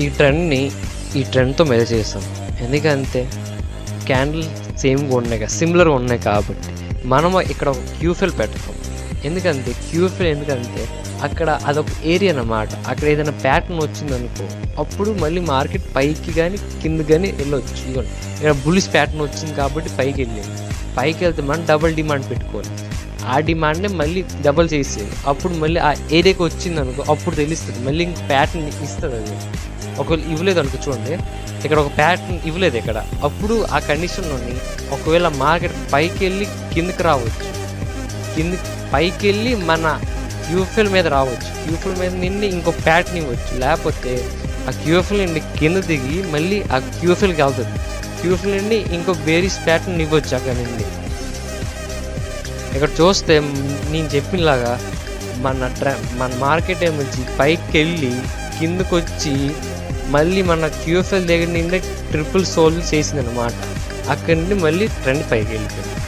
ఈ ట్రెండ్తో మెజర్ చేస్తాం. ఎందుకంటే క్యాండిల్ సేమ్గా ఉన్నాయి కదా, సిమిలర్గా ఉన్నాయి కాబట్టి మనం ఇక్కడ ఒక క్యూఫెల్ పెడతాం. ఎందుకంటే అక్కడ అదొక ఏరియా అన్నమాట. అక్కడ ఏదైనా ప్యాటర్న్ వచ్చిందనుకో అప్పుడు మళ్ళీ మార్కెట్ పైకి కానీ కిందకి కానీ వెళ్ళొచ్చు. ఇదిగోండి ఇక్కడ బుల్లిష్ ప్యాటర్న్ వచ్చింది కాబట్టి పైకి వెళ్తే మనం డబుల్ డిమాండ్ పెట్టుకోవాలి. ఆ డిమాండ్ని మళ్ళీ డబుల్ చేసేది. అప్పుడు మళ్ళీ ఆ ఏరియాకి వచ్చింది అనుకో అప్పుడు తెలుస్తుంది, మళ్ళీ ఇంక ప్యాటర్న్ ఇస్తుంది. అది ఒకవేళ ఇవ్వలేదు అనుకో, చూడండి ఇక్కడ ఒక ప్యాటర్న్ ఇవ్వలేదు ఇక్కడ, అప్పుడు ఆ కండిషన్లోని ఒకవేళ మార్కెట్ పైకి వెళ్ళి కిందకి రావచ్చు, పైకి వెళ్ళి మన క్యూఎఫ్ఎల్ మీద రావచ్చు, క్యూఎఫ్ఎల్ మీద నుండి ఇంకో ప్యాటర్న్ ఇవ్వచ్చు. లేకపోతే ఆ క్యూఎఫ్ఎల్ నుండి కింద దిగి మళ్ళీ ఆ క్యూఎఫ్ఎల్కి వెళ్తుంది, క్యూఎఫ్ఎల్ నుండి ఇంకో బేరిష్ ప్యాటర్న్ ఇవ్వచ్చు అక్కడ నుండి. ఇక్కడ చూస్తే నేను చెప్పినలాగా మన మార్కెట్ ఏమొచ్చి పైకి వెళ్ళి కిందకు వచ్చి మళ్ళీ మన క్యూఎఫ్ఎల్ దగ్గర నుండి ట్రిపుల్ సోల్ చేసింది అనమాట. అక్కడి నుండి మళ్ళీ ట్రెండ్ పైకి వెళ్ళిపోయింది.